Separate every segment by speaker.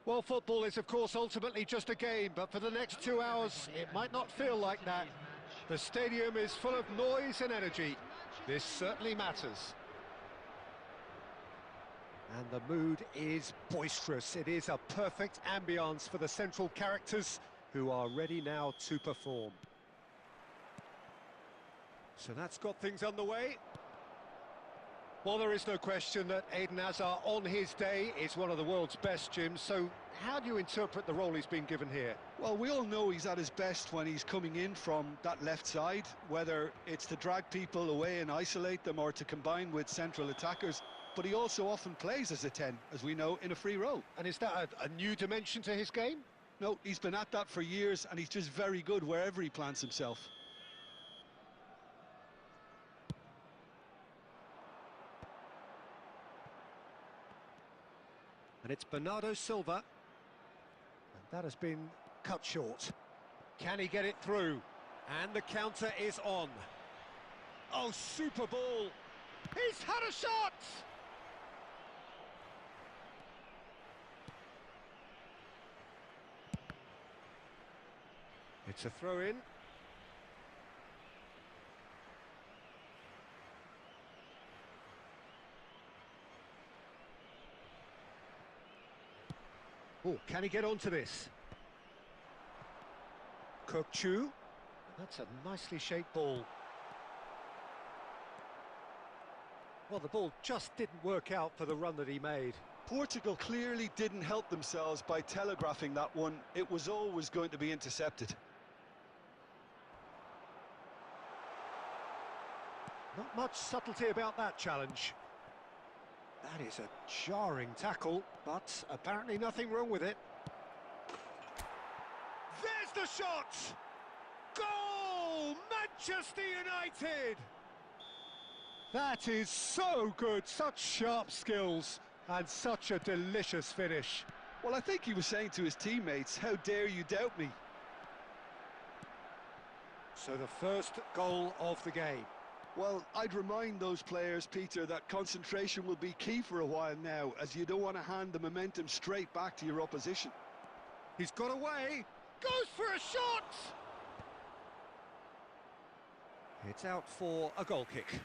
Speaker 1: Well, football is, of course, ultimately just a game, but for the next 2 hours, it might not feel like that. The stadium is full of noise and energy. This certainly matters. And the mood is boisterous. It is a perfect ambience for the central characters who are ready now to perform. So that's got things underway. Well, there is no question that Eden Hazard on his day is one of the world's best, Jim. So how do you interpret the role he's been given here?
Speaker 2: Well, we all know he's at his best when he's coming in from that left side, whether it's to drag people away and isolate them or to combine with central attackers. But he also often plays as a 10, as we know, in a free role.
Speaker 1: And is that a new dimension to his game?
Speaker 2: No, he's been at that for years, and he's just very good wherever he plants himself.
Speaker 1: And it's Bernardo Silva. And that has been cut short. Can he get it through? And the counter is on. Oh, super ball. He's had a shot! It's a throw-in. Oh, can he get onto this? Kökçü. That's a nicely shaped ball. Well, the ball just didn't work out for the run that he made.
Speaker 2: Portugal clearly didn't help themselves by telegraphing that one. It was always going to be intercepted.
Speaker 1: Not much subtlety about that challenge. That is a jarring tackle, but apparently nothing wrong with it. There's the shot! Goal! Manchester United! That is so good, such sharp skills, and such a delicious finish.
Speaker 2: Well, I think he was saying to his teammates, how dare you doubt me?
Speaker 1: So the first goal of the game.
Speaker 2: Well, I'd remind those players, Peter, that concentration will be key for a while now, as you don't want to hand the momentum straight back to your opposition.
Speaker 1: He's got away, goes for a shot! It's out for a goal kick.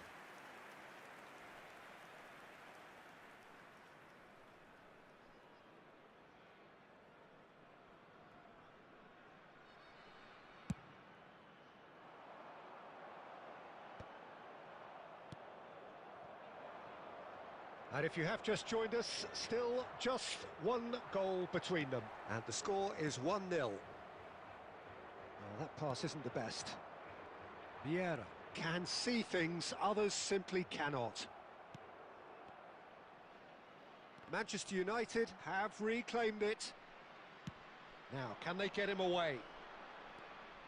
Speaker 1: And if you have just joined us, still just one goal between them. And the score is 1-0. Well, that pass isn't the best. Vieira can see things others simply cannot. Manchester United have reclaimed it. Now, can they get him away?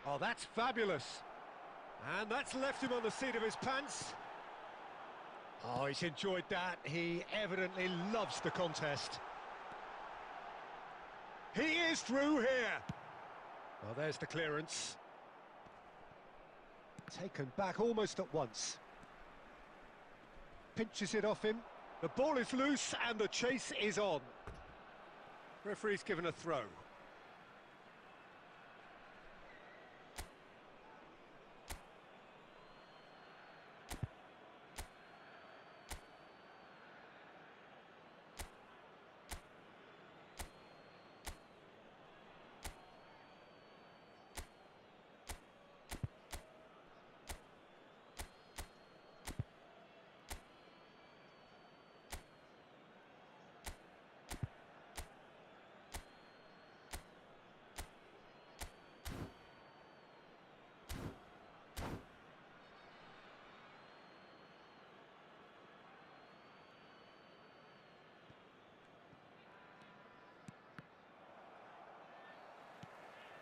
Speaker 1: Oh, that's fabulous. And that's left him on the seat of his pants. Oh, he's enjoyed that. He evidently loves the contest. He is through here. Well, there's the clearance. Taken back almost at once. Pinches it off him. The ball is loose and the chase is on. Referee's given a throw.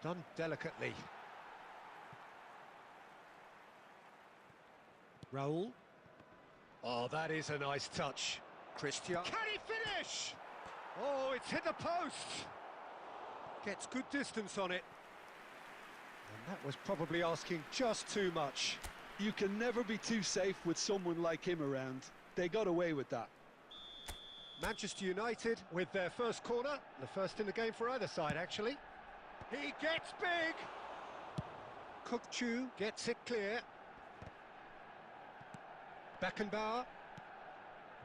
Speaker 1: Done delicately. Raul. Oh, that is a nice touch. Christian. Can he finish? Oh, it's hit the post. Gets good distance on it. And that was probably asking just too much.
Speaker 2: You can never be too safe with someone like him around. They got away with that.
Speaker 1: Manchester United with their first corner, the first in the game for either side, actually. He gets big! Kukçu gets it clear. Beckenbauer.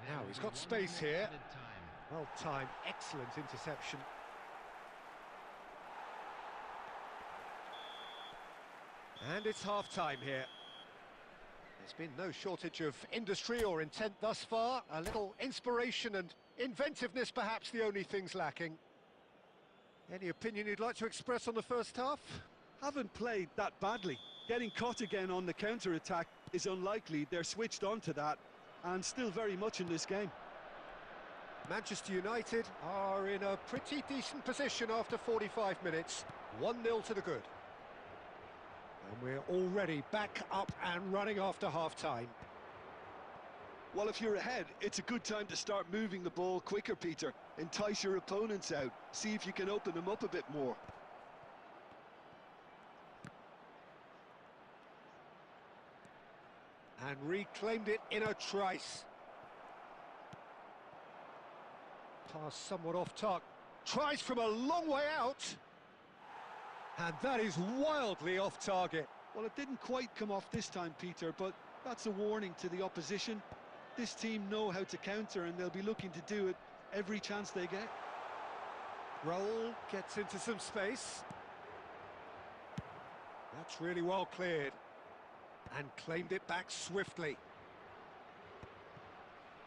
Speaker 1: Now he's got space here. Well timed, excellent interception. And it's half-time here. There's been no shortage of industry or intent thus far. A little inspiration and inventiveness, perhaps the only things lacking. Any opinion you'd like to express on the first half?
Speaker 2: Haven't played that badly. Getting caught again on the counter-attack is unlikely. They're switched on to that and still very much in this game.
Speaker 1: Manchester United are in a pretty decent position after 45 minutes. 1-0 to the good. And we're already back up and running after half-time.
Speaker 2: Well, if you're ahead, it's a good time to start moving the ball quicker, Peter. Entice your opponents out. See if you can open them up a bit more.
Speaker 1: And reclaimed it in a trice. Pass somewhat off target. Tries from a long way out. And that is wildly off target.
Speaker 2: Well, it didn't quite come off this time, Peter, but that's a warning to the opposition. This team know how to counter and they'll be looking to do it every chance they get.
Speaker 1: Raul gets into some space. That's really well cleared. And claimed it back swiftly.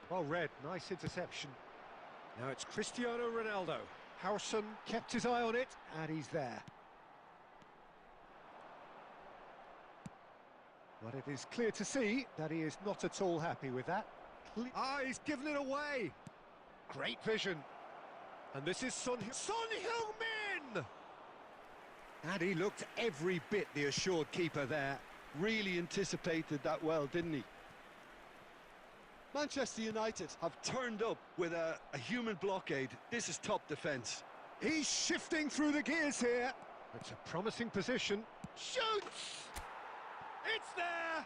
Speaker 1: Well read, nice interception. Now it's Cristiano Ronaldo. Howson kept his eye on it, and he's there. But it is clear to see that he is not at all happy with that. He's given it away. Great vision. And this is Son Heung-min! And he looked every bit the assured keeper there.
Speaker 2: Really anticipated that well, didn't he? Manchester United have turned up with a human blockade. This is top defence.
Speaker 1: He's shifting through the gears here. It's a promising position. Shoots! It's there!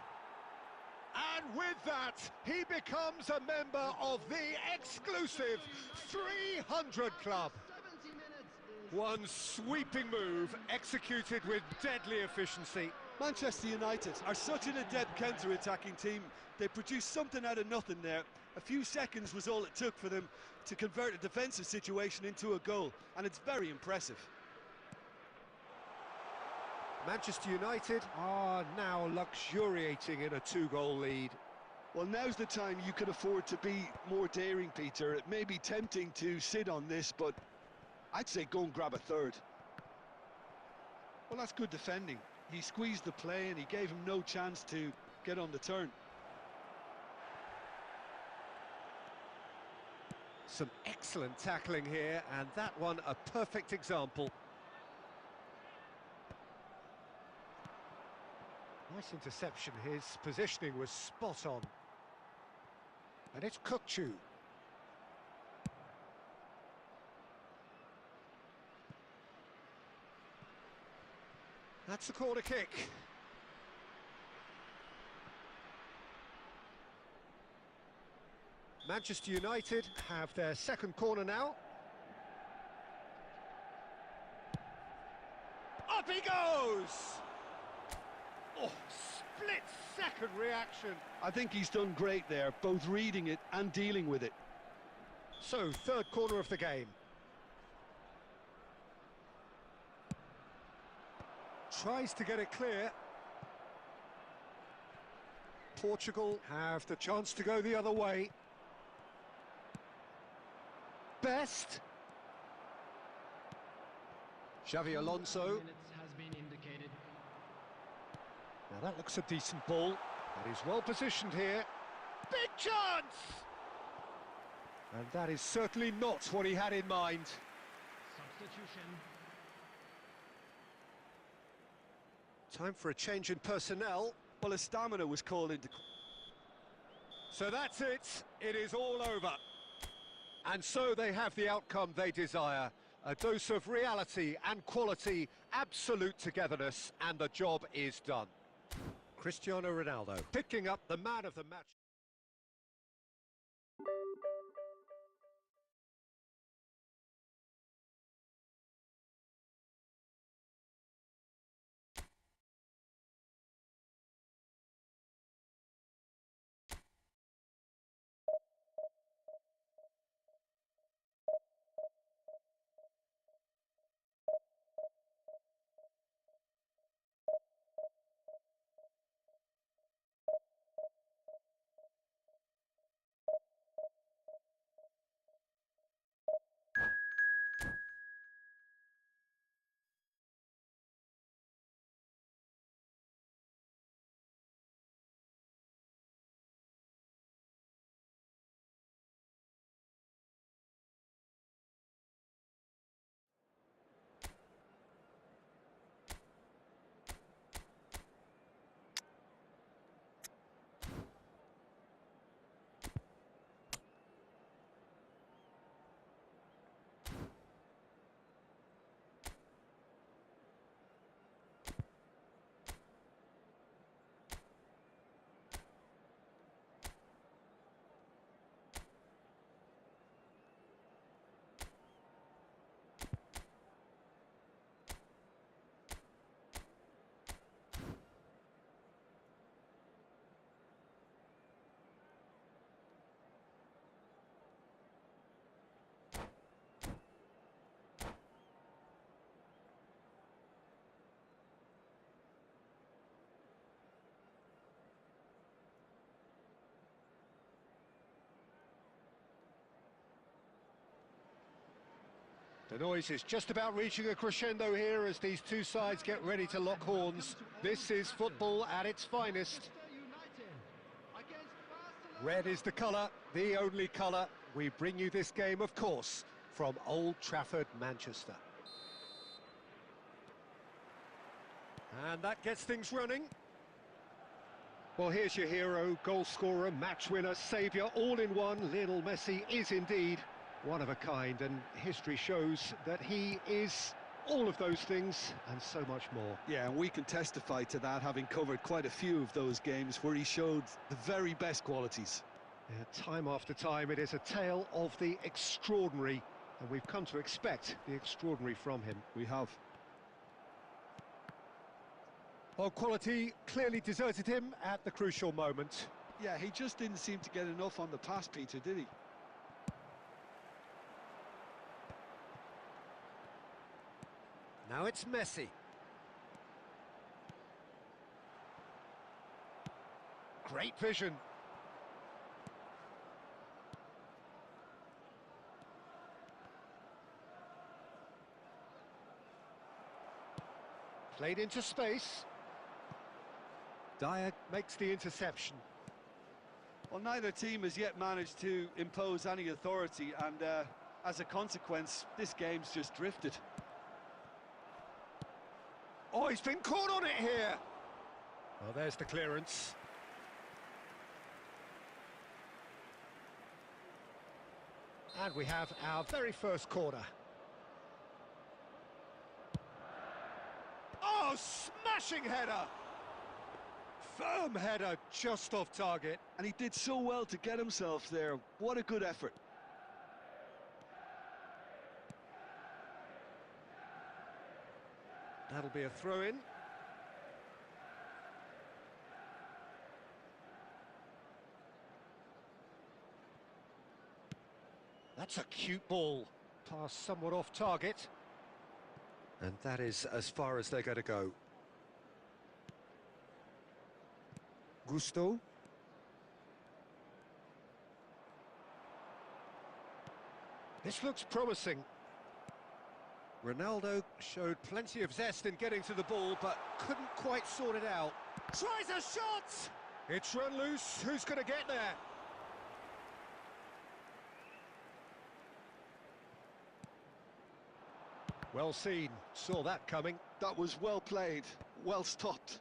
Speaker 1: And with that, he becomes a member of the exclusive 300 Club. One sweeping move executed with deadly efficiency.
Speaker 2: Manchester United are such an adept counter-attacking team. They produced something out of nothing there. A few seconds was all it took for them to convert a defensive situation into a goal, and it's very impressive.
Speaker 1: Manchester United are now luxuriating in a 2-goal lead.
Speaker 2: Well, now's the time you can afford to be more daring, Peter. It may be tempting to sit on this, but I'd say go and grab a third. Well, that's good defending. He squeezed the play and he gave him no chance to get on the turn.
Speaker 1: Some excellent tackling here, and that one a perfect example. Nice interception, his positioning was spot on. And it's Kukçu. That's the corner kick. Manchester United have their second corner now. Up he goes! Oh, split-second reaction.
Speaker 2: I think he's done great there, both reading it and dealing with it.
Speaker 1: So, third corner of the game. Tries to get it clear. Portugal have the chance to go the other way. Best. Xavi Alonso. Now that looks a decent ball. That is well positioned here. Big chance! And that is certainly not what he had in mind. Substitution. Time for a change in personnel.
Speaker 2: Well, a stamina was called into...
Speaker 1: So that's it. It is all over. And so they have the outcome they desire. A dose of reality and quality, absolute togetherness, and the job is done. Cristiano Ronaldo picking up the man of the match. The noise is just about reaching a crescendo here as these two sides get ready to lock horns. This is football at its finest. Red is the colour, the only colour. We bring you this game, of course, from Old Trafford, Manchester. And that gets things running. Well, here's your hero, goal scorer, match winner, saviour, all in one. Lionel Messi is indeed one of a kind, and history shows that he is all of those things and so much more.
Speaker 2: Yeah, and we can testify to that, having covered quite a few of those games where he showed the very best qualities.
Speaker 1: Yeah, time after time, it is a tale of the extraordinary, and we've come to expect the extraordinary from him.
Speaker 2: We have.
Speaker 1: Well, quality clearly deserted him at the crucial moment.
Speaker 2: Yeah, he just didn't seem to get enough on the pass, Peter, did he?
Speaker 1: Now it's Messi. Great vision. Played into space. Dyer makes the interception.
Speaker 2: Well, neither team has yet managed to impose any authority, and as a consequence, this game's just drifted.
Speaker 1: Oh, he's been caught on it here. Well, there's the clearance. And we have our very first corner. Oh, smashing header! Firm header, just off target.
Speaker 2: And he did so well to get himself there. What a good effort.
Speaker 1: That'll be a throw-in. That's a cute ball. Pass somewhat off target. And that is as far as they're going to go. Gusto. This looks promising. Ronaldo showed plenty of zest in getting to the ball, but couldn't quite sort it out. Tries a shot! It's run loose. Who's going to get there? Well seen. Saw that coming.
Speaker 2: That was well played, well stopped.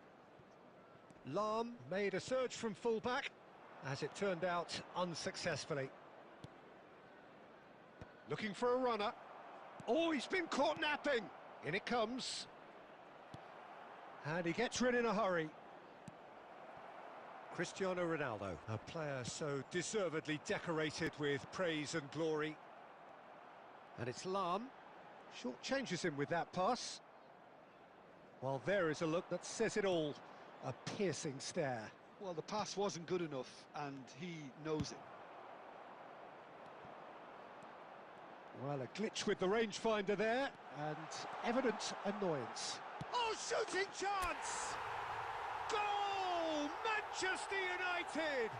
Speaker 1: Lahm made a surge from full-back, as it turned out unsuccessfully. Looking for a runner. Oh, he's been caught napping. In it comes. And he gets rid in a hurry. Cristiano Ronaldo, a player so deservedly decorated with praise and glory. And it's Lahm. Short-changes him with that pass. Well, there is a look that says it all. A piercing stare.
Speaker 2: Well, the pass wasn't good enough, and he knows it.
Speaker 1: Well, a glitch with the rangefinder there, and evident annoyance. Oh, shooting chance! Goal! Manchester United!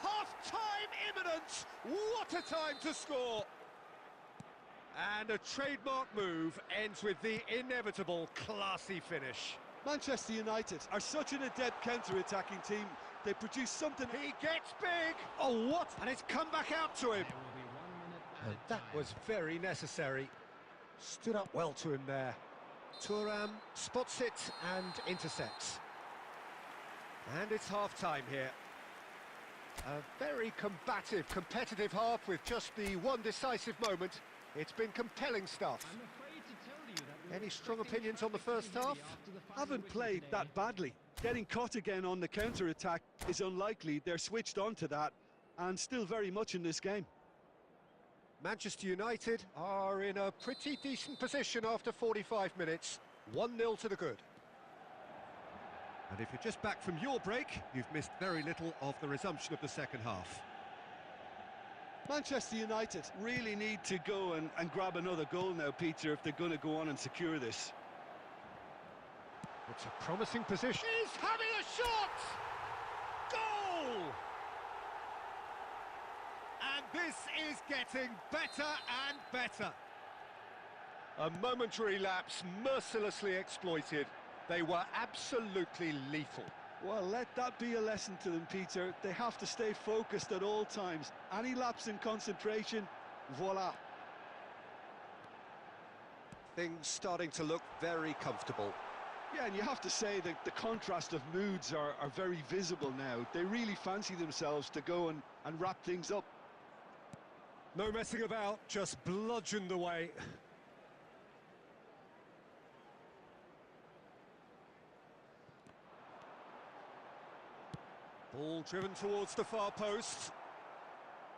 Speaker 1: Half-time imminent! What a time to score! And a trademark move ends with the inevitable classy finish.
Speaker 2: Manchester United are such an adept counter-attacking team. They produce something...
Speaker 1: He gets big! Oh, what? And it's come back out to him. And that was very necessary. Stood up well to him there. Thuram spots it and intercepts. And it's half-time here. A very combative, competitive half with just the one decisive moment. It's been compelling stuff. Any strong opinions on the first half?
Speaker 2: Haven't played that badly. Getting caught again on the counter-attack is unlikely. They're switched on to that and still very much in this game.
Speaker 1: Manchester United are in a pretty decent position after 45 minutes. 1-0 to the good. And if you're just back from your break, you've missed very little of the resumption of the second half.
Speaker 2: Manchester United really need to go and grab another goal now, Peter, if they're going to go on and secure this.
Speaker 1: It's a promising position. He's having a shot! Goal! And this is getting better and better. A momentary lapse mercilessly exploited. They were absolutely lethal.
Speaker 2: Well, let that be a lesson to them, Peter. They have to stay focused at all times. Any lapse in concentration, voila.
Speaker 1: Things starting to look very comfortable.
Speaker 2: Yeah, and you have to say that the contrast of moods are very visible now. They really fancy themselves to go and wrap things up.
Speaker 1: No messing about, just bludgeoned away. Ball driven towards the far post.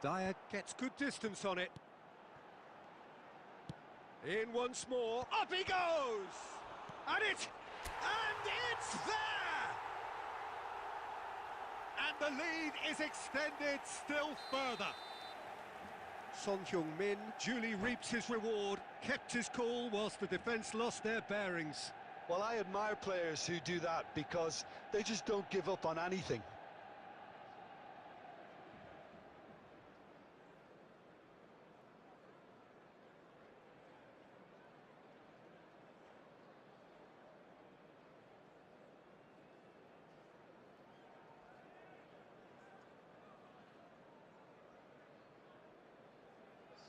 Speaker 1: Dyer gets good distance on it. In once more. Up he goes! And it's there! And the lead is extended still further. Son Heung-min duly reaps his reward, kept his cool whilst the defence lost their bearings.
Speaker 2: Well, I admire players who do that because they just don't give up on anything.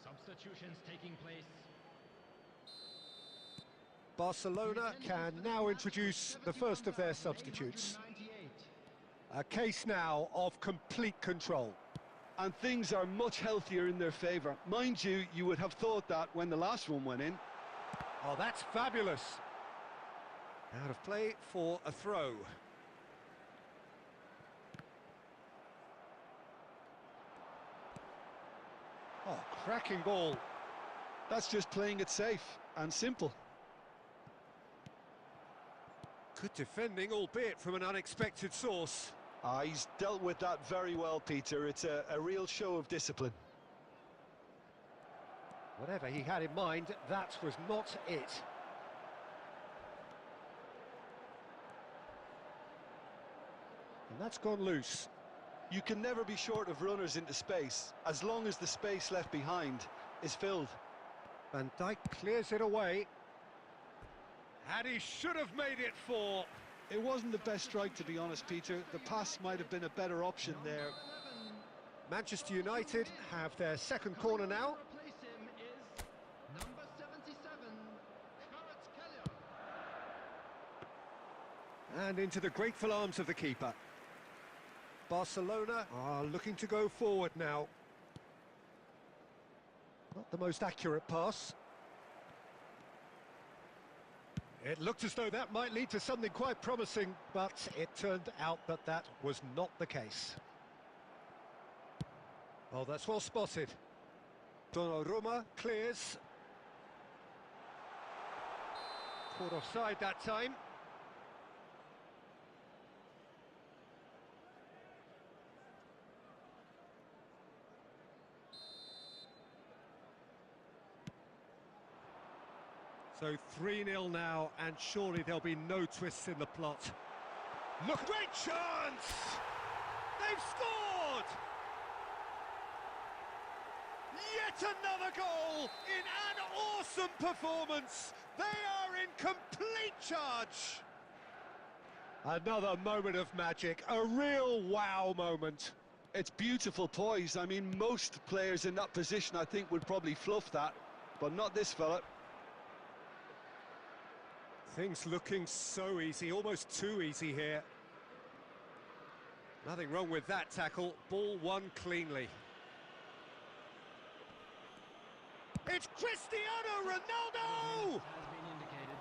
Speaker 3: Substitutions taking place.
Speaker 1: Barcelona can now introduce the first of their substitutes. A case now of complete control.
Speaker 2: And things are much healthier in their favour. Mind you, you would have thought that when the last one went in.
Speaker 1: Oh, that's fabulous. Out of play for a throw. Oh, cracking ball.
Speaker 2: That's just playing it safe and simple.
Speaker 1: Good defending, albeit from an unexpected source.
Speaker 2: He's dealt with that very well, Peter. It's a real show of discipline.
Speaker 1: Whatever he had in mind, that was not it. And that's gone loose.
Speaker 2: You can never be short of runners into space, as long as the space left behind is filled.
Speaker 1: Van Dijk clears it away. And he should have made it 4.
Speaker 2: It wasn't the best strike, to be honest, Peter. The pass might have been a better option there.
Speaker 1: Manchester United have their second corner now.
Speaker 3: Replace him is number 77, Kvaratskhelia.
Speaker 1: And into the grateful arms of the keeper. Barcelona are looking to go forward now. Not the most accurate pass. It looked as though that might lead to something quite promising, but it turned out that that was not the case. Oh, that's well spotted. Donnarumma clears. Caught offside that time. So 3-0 now, and surely there'll be no twists in the plot. Look, great chance! They've scored! Yet another goal in an awesome performance. They are in complete charge. Another moment of magic, a real wow moment.
Speaker 2: It's beautiful poise. I mean, most players in that position, I think, would probably fluff that, but not this fella.
Speaker 1: Things looking so easy, almost too easy here. Nothing wrong with that tackle, ball won cleanly. It's Cristiano Ronaldo!
Speaker 3: Has been indicated.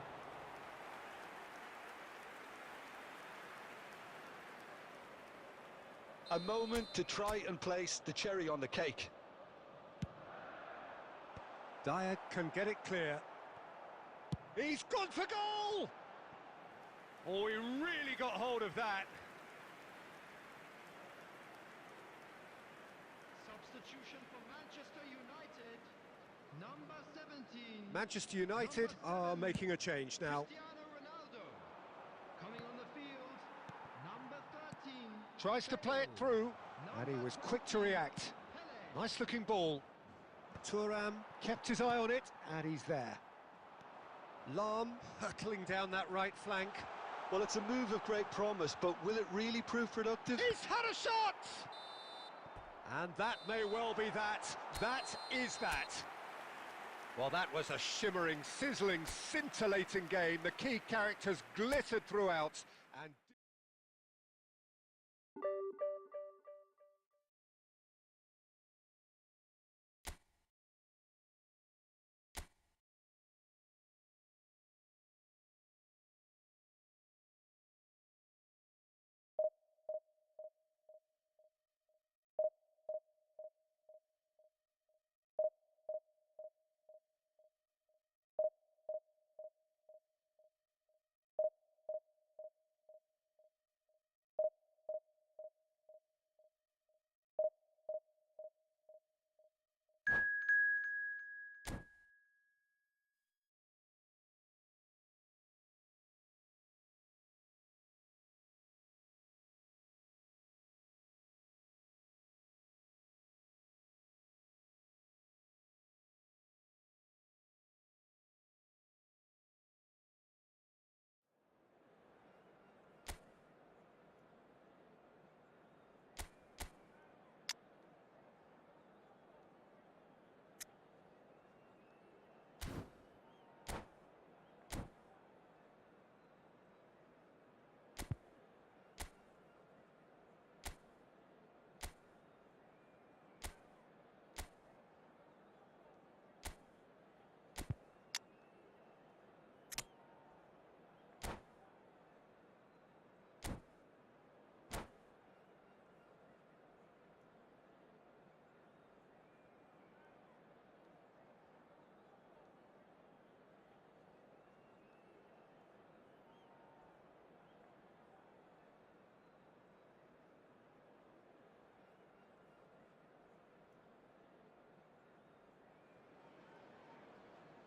Speaker 2: A moment to try and place the cherry on the cake.
Speaker 1: Dyer can get it clear. He's gone for goal! Oh, he really got hold of that.
Speaker 3: Substitution for Manchester United, number 17.
Speaker 1: Manchester United are making a change now.
Speaker 3: Cristiano Ronaldo. Coming on the field, number 13.
Speaker 1: Tries to play it through, and he was quick to react.
Speaker 3: Pele.
Speaker 1: Nice looking ball. Thuram kept his eye on it, and he's there. Lahm hurtling down that right flank.
Speaker 2: Well, it's a move of great promise, but will it really prove productive?
Speaker 1: He's had a shot! And that may well be that. That is that. Well, that was a shimmering, sizzling, scintillating game. The key characters glittered throughout. And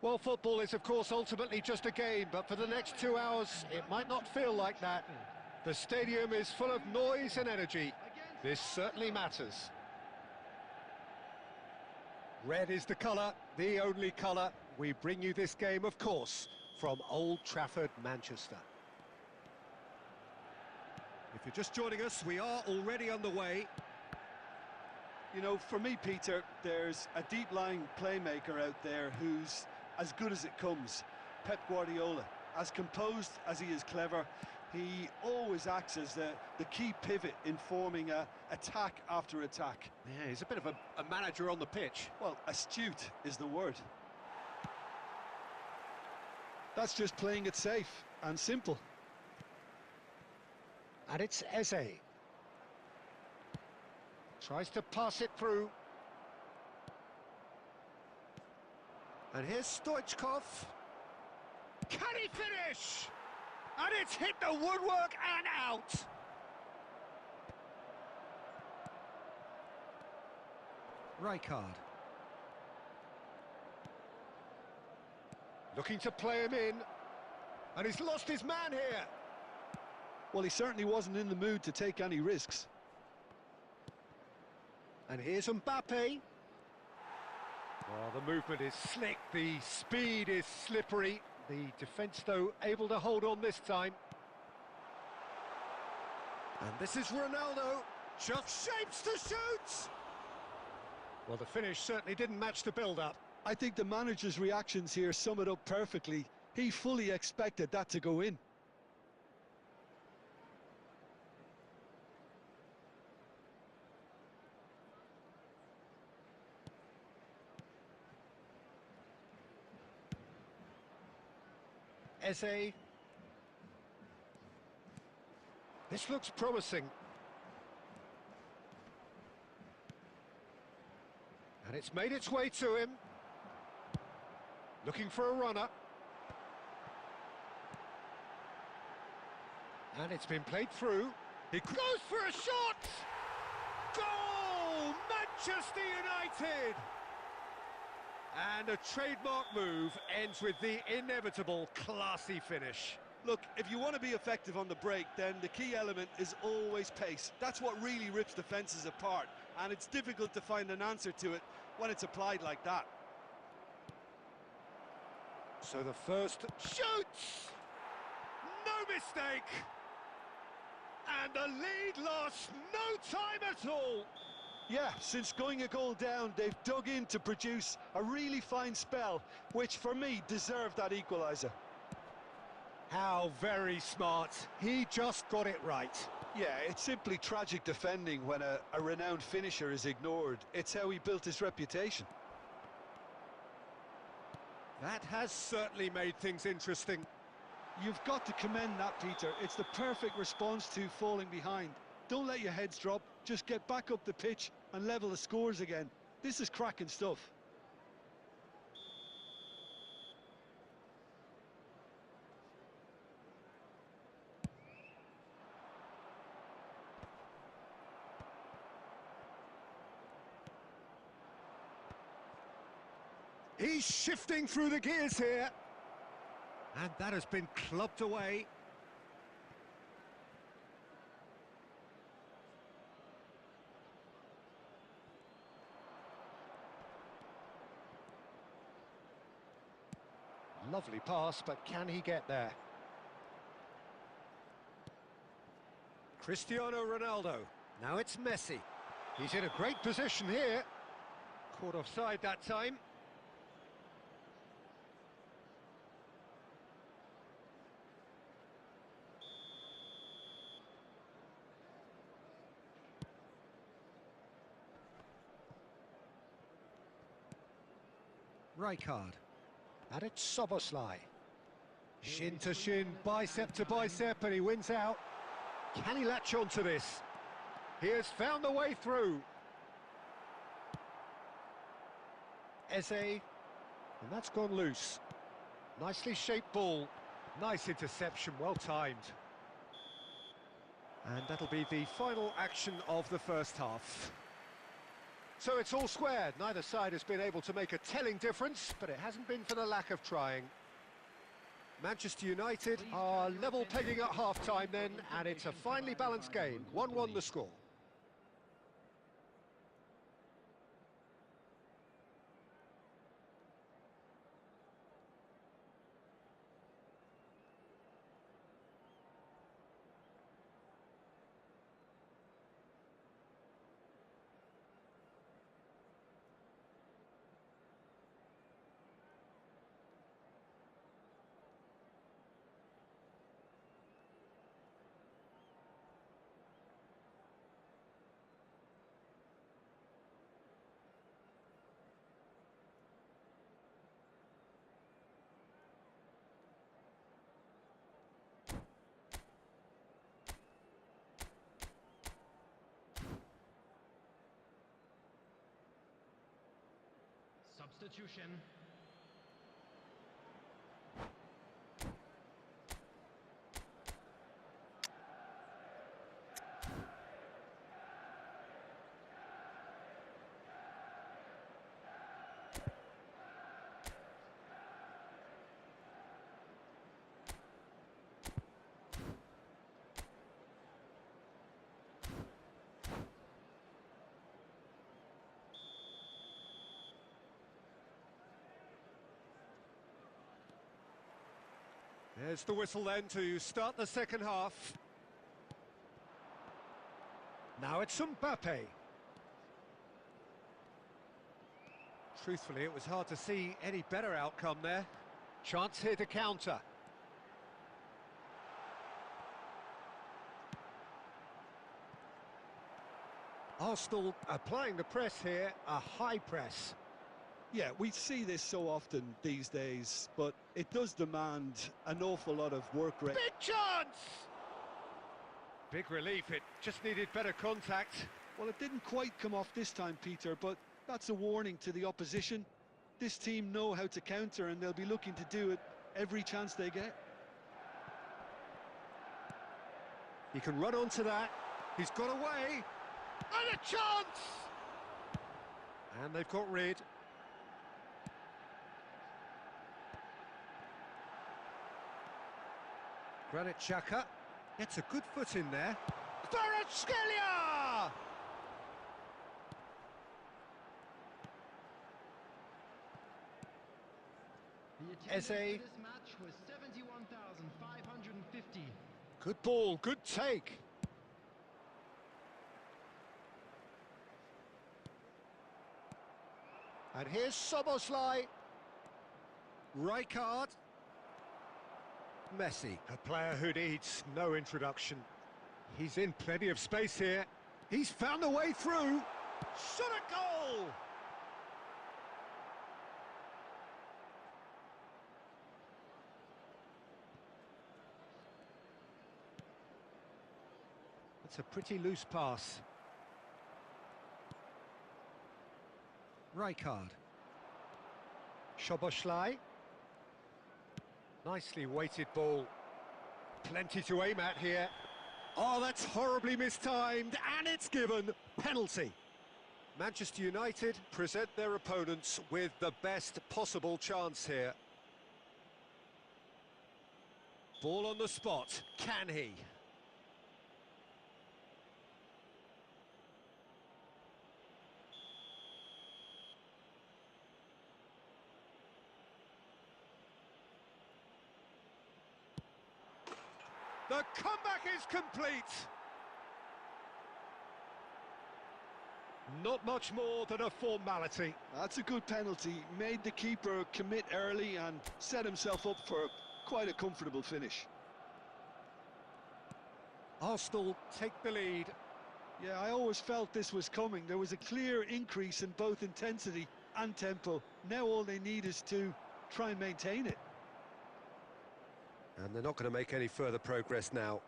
Speaker 1: well, football is, of course, ultimately just a game, but for the next 2 hours, it might not feel like that. The stadium is full of noise and energy. This certainly matters. Red is the colour, the only colour. We bring you this game, of course, from Old Trafford, Manchester. If you're just joining us, we are already underway.
Speaker 2: You know, for me, Peter, there's a deep-lying playmaker out there who's as good as it comes. Pep Guardiola. As composed as he is clever, he always acts as the key pivot in forming attack after attack.
Speaker 1: Yeah, he's a bit of a manager on the pitch.
Speaker 2: Well, astute is the word. That's just playing it safe and simple.
Speaker 1: And it's Eze. Tries to pass it through. And here's Stoichkov. Can he finish? And it's hit the woodwork and out. Rijkaard. Looking to play him in. And he's lost his man here.
Speaker 2: Well, he certainly wasn't in the mood to take any risks.
Speaker 1: And here's Mbappe. Oh, the movement is slick, the speed is slippery. The defence, though, able to hold on this time. And this is Ronaldo. Just shapes to shoot! Well, the finish certainly didn't match the build-up.
Speaker 2: I think the manager's reactions here sum it up perfectly. He fully expected that to go in.
Speaker 1: Eze. This looks promising. And it's made its way to him. Looking for a runner. And it's been played through. He goes for a shot! Goal! Manchester United! And a trademark move ends with the inevitable classy finish.
Speaker 2: Look, if you want to be effective on the break, then the key element is always pace. That's what really rips defences apart, and it's difficult to find an answer to it when it's applied like that.
Speaker 1: So the first shoots! No mistake! And the lead lost no time at all!
Speaker 2: Yeah, since going a goal down, they've dug in to produce a really fine spell, which for me deserved that equaliser.
Speaker 1: How very smart. He just got it right.
Speaker 2: Yeah, it's simply tragic defending when a renowned finisher is ignored. It's how he built his reputation.
Speaker 1: That has certainly made things interesting.
Speaker 2: You've got to commend that, Peter. It's the perfect response to falling behind. Don't let your heads drop, just get back up the pitch and level the scores again. This is cracking stuff.
Speaker 1: He's shifting through the gears here. And that has been clubbed away. Lovely pass, but can he get there? Cristiano Ronaldo. Now it's Messi. He's in a great position here. Caught offside that time. Rijkaard. And it's Szoboszlai. Shin to shin, bicep to bicep, and he wins out. Can he latch on to this? He has found the way through. Eze. And that's gone loose. Nicely shaped ball. Nice interception, well timed. And that'll be the final action of the first half. So it's all squared. Neither side has been able to make a telling difference, but it hasn't been for the lack of trying. Manchester United are level pegging at half-time then, and it's a finely balanced game. 1-1 the score.
Speaker 3: Substitution.
Speaker 1: There's the whistle then to start the second half. Now it's Mbappe. Truthfully, it was hard to see any better outcome there. Chance here to counter. Arsenal applying the press here, a high press.
Speaker 2: Yeah, we see this so often these days, but it does demand an awful lot of work rate.
Speaker 1: Big chance! Big relief, it just needed better contact.
Speaker 2: Well, it didn't quite come off this time, Peter, but that's a warning to the opposition. This team know how to counter, and they'll be looking to do it every chance they get.
Speaker 1: He can run onto that. He's got away. And a chance! And they've got rid. Granit Xhaka gets a good foot in there. Kvaratskhelia!
Speaker 3: The attendance
Speaker 1: Eze.
Speaker 3: for this match was 71,550.
Speaker 1: Good ball, good take. And here's Soboslai. Rijkaard. Messi, a player who needs no introduction. He's in plenty of space here. He's found a way through. Shot a goal! It's a pretty loose pass. Rijkaard. Szoboszlai. Nicely weighted ball. Plenty to aim at here. Oh, that's horribly mistimed, and it's given. Penalty. Manchester United present their opponents with the best possible chance here. Ball on the spot. Can he? The comeback is complete. Not much more than a formality.
Speaker 2: That's a good penalty. Made the keeper commit early and set himself up for quite a comfortable finish.
Speaker 1: Arsenal take the lead.
Speaker 2: Yeah, I always felt this was coming. There was a clear increase in both intensity and tempo. Now all they need is to try and maintain it.
Speaker 1: And they're not going to make any further progress now.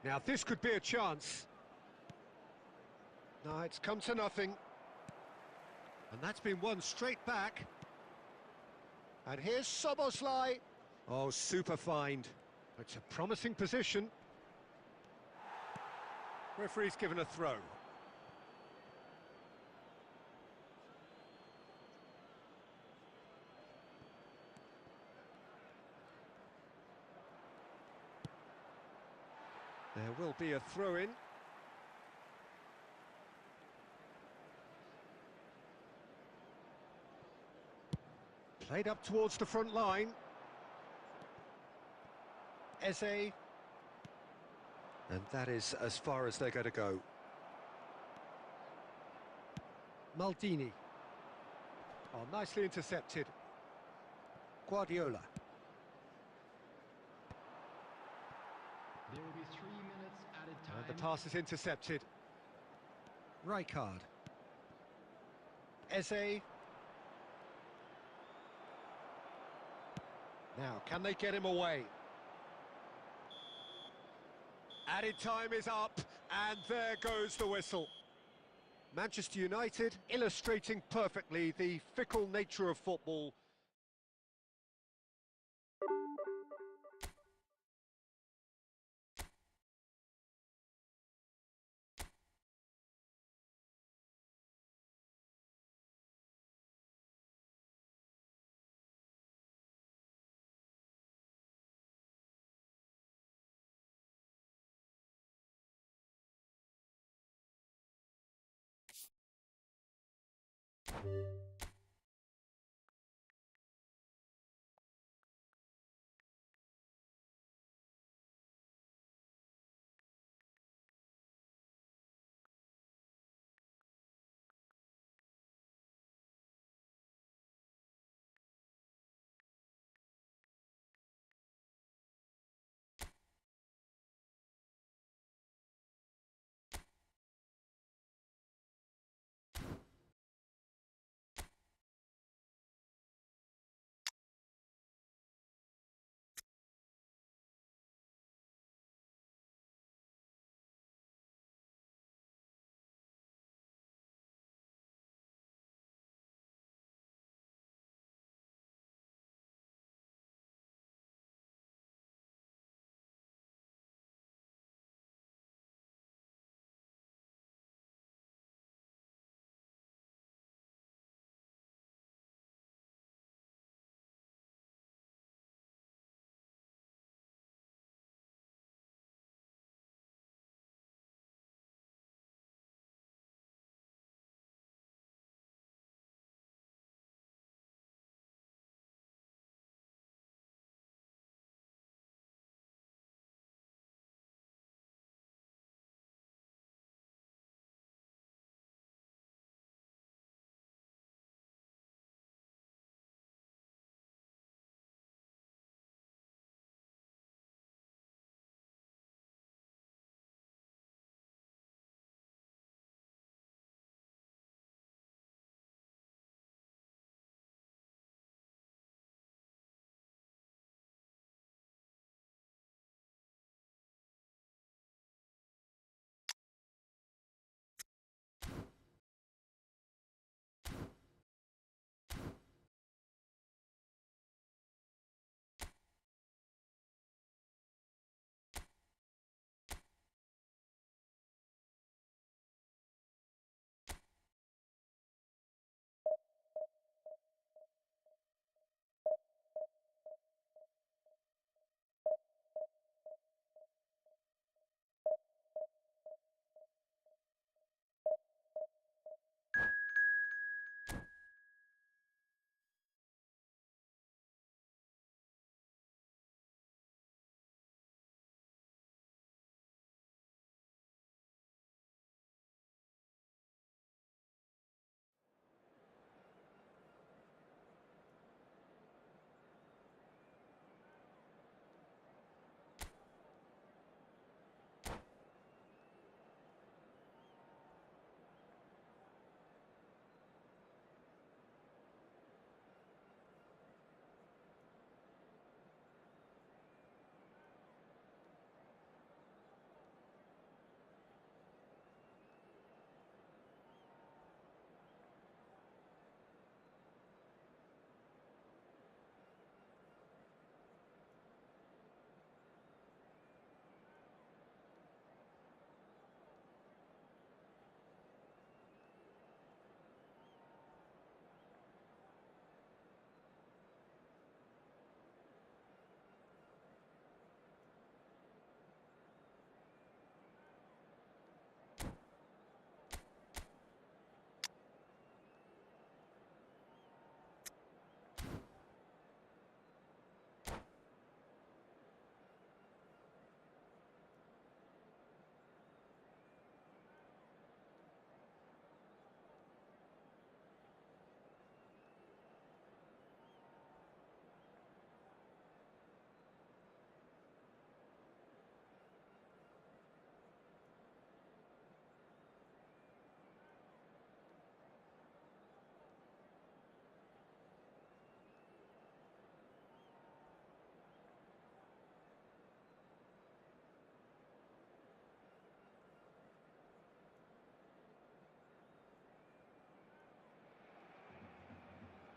Speaker 1: Now this could be a chance. No, it's come to nothing. And that's been won straight back. And here's Soboslai. Oh, super find. It's a promising position. Referee's given a throw. There will be a throw-in. Played up towards the front line. Eze. And that is as far as they're going to go. Maldini. Oh, nicely intercepted. Guardiola.
Speaker 3: There will be 3 minutes added time.
Speaker 1: And the pass is intercepted. Rijkaard. Eze. Now, can they get him away? Added time is up, and there goes the whistle. Manchester United illustrating perfectly the fickle nature of football.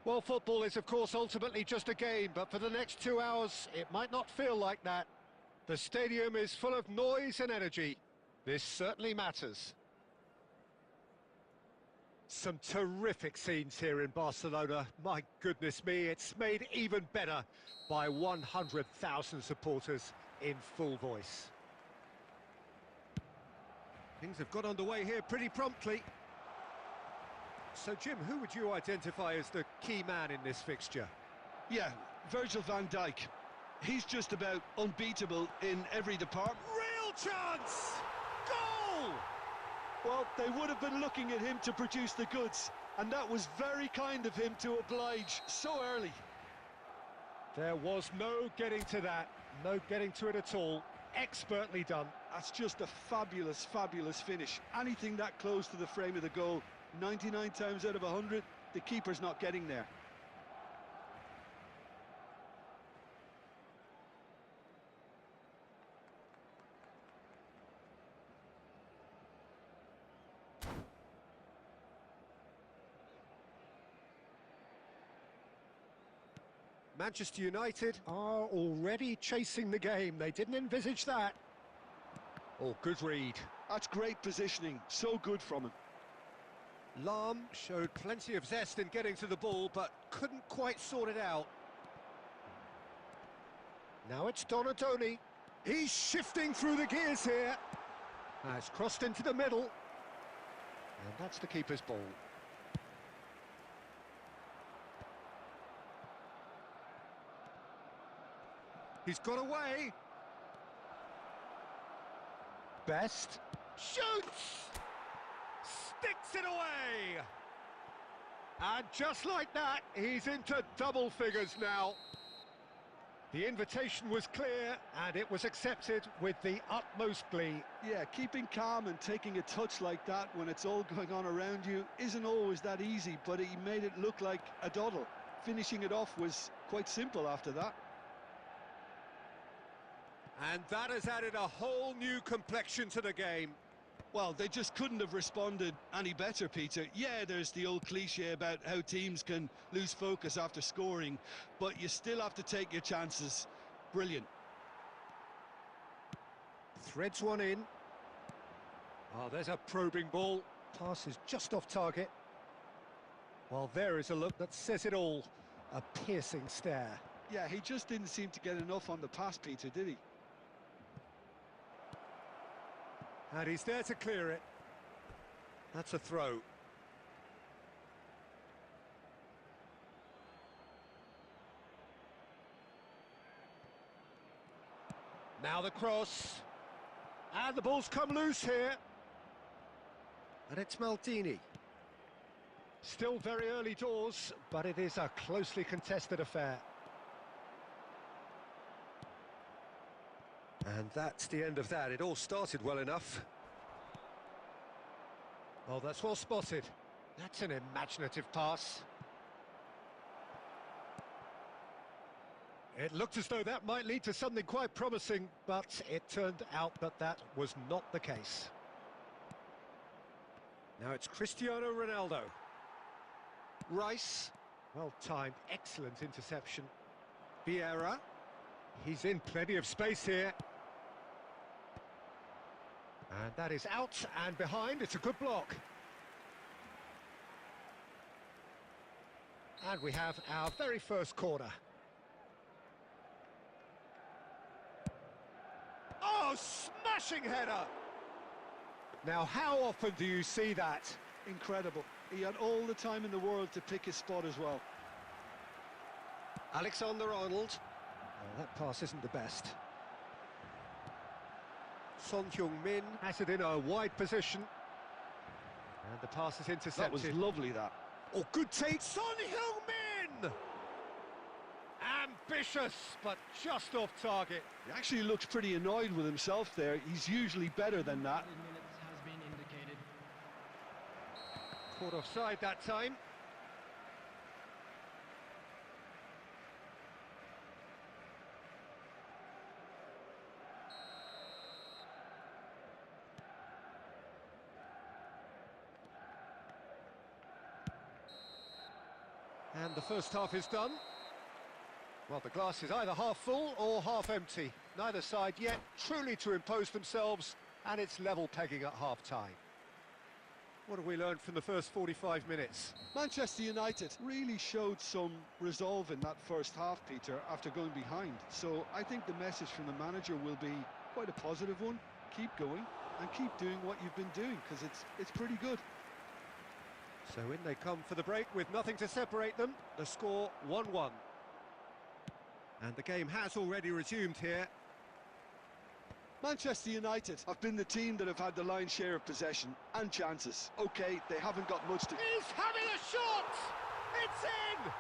Speaker 1: Well, football is, of course, ultimately just a game, but for the next 2 hours, it might not feel like that. The stadium is full of noise and energy. This certainly matters. Some terrific scenes here in Barcelona. My goodness me, it's made even better by 100,000 supporters in full voice. Things have got underway here pretty promptly. So, Jim, who would you identify as the key man in this fixture?
Speaker 2: Yeah, Virgil van Dijk. He's just about unbeatable in every department.
Speaker 1: Real chance! Goal!
Speaker 2: Well, they would have been looking at him to produce the goods, and that was very kind of him to oblige so early.
Speaker 1: There was no getting to that, no getting to it at all. Expertly done.
Speaker 2: That's just a fabulous, fabulous finish. Anything that close to the frame of the goal, 99 times out of 100, the keeper's not getting there.
Speaker 1: Manchester United are already chasing the game. They didn't envisage that. Oh, good read.
Speaker 2: That's great positioning, so good from him.
Speaker 1: Lahm showed plenty of zest in getting to the ball, but couldn't quite sort it out. Now it's Donatoni. He's shifting through the gears here. Has crossed into the middle. And that's the keeper's ball. He's got away. Best. Shoots! Sticks it away! And just like that, he's into double figures now. The invitation was clear, and it was accepted with the utmost glee.
Speaker 2: Yeah, keeping calm and taking a touch like that when it's all going on around you isn't always that easy, but he made it look like a doddle. Finishing it off was quite simple after that.
Speaker 1: And that has added a whole new complexion to the game.
Speaker 2: Well, they just couldn't have responded any better, Peter. Yeah, there's the old cliche about how teams can lose focus after scoring, but you still have to take your chances. Brilliant.
Speaker 1: Threads one in. Oh, there's a probing ball. Pass is just off target. Well, there is a look that says it all. A piercing stare.
Speaker 2: Yeah, he just didn't seem to get enough on the pass, Peter, did he?
Speaker 1: And he's there to clear it. That's a throw. Now the cross. And the ball's come loose here. And it's Maldini. Still very early doors, but it is a closely contested affair. And that's the end of that. It all started well enough. Oh, that's well spotted. That's an imaginative pass. It looked as though that might lead to something quite promising, but it turned out that that was not the case. Now it's Cristiano Ronaldo. Rice. Well timed, excellent interception. Vieira. He's in plenty of space here. And that is out and behind. It's a good block. And we have our very first corner. Oh, smashing header! Now, how often do you see that?
Speaker 2: Incredible. He had all the time in the world to pick his spot as well.
Speaker 1: Alexander-Arnold. Oh, that pass isn't the best. Son Heung-min has it in a wide position. And the pass is intercepted.
Speaker 2: That was lovely, that.
Speaker 1: Oh, good take. Son Heung-min! Ambitious, but just off target.
Speaker 2: He actually looks pretty annoyed with himself there. He's usually better than that.
Speaker 3: Minutes has been indicated.
Speaker 1: Caught offside that time. And the first half is done. Well, the glass is either half full or half empty. Neither side yet truly to impose themselves, and it's level pegging at half-time. What have we learned from the first 45 minutes?
Speaker 2: Manchester United really showed some resolve in that first half, Peter, after going behind. So I think the message from the manager will be quite a positive one. Keep going and keep doing what you've been doing, because it's pretty good.
Speaker 1: So in they come for the break with nothing to separate them. The score 1-1. And the game has already resumed here.
Speaker 2: Manchester United have been the team that have had the lion's share of possession and chances. OK, they haven't got much to...
Speaker 1: He's having a shot! It's in!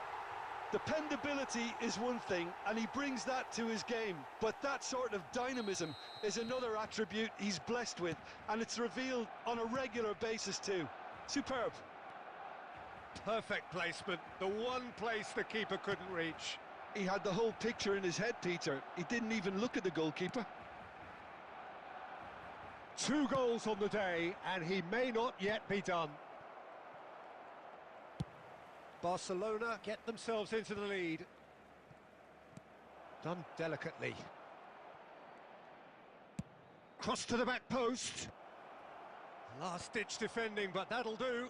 Speaker 2: Dependability is one thing, and he brings that to his game. But that sort of dynamism is another attribute he's blessed with, and it's revealed on a regular basis too. Superb.
Speaker 1: Perfect placement, the one place the keeper couldn't reach.
Speaker 2: He had the whole picture in his head, Peter. He didn't even look at the goalkeeper.
Speaker 1: 2 goals on the day, and he may not yet be done. Barcelona get themselves into the lead. Done delicately. Cross to the back post. Last-ditch defending, but that'll do.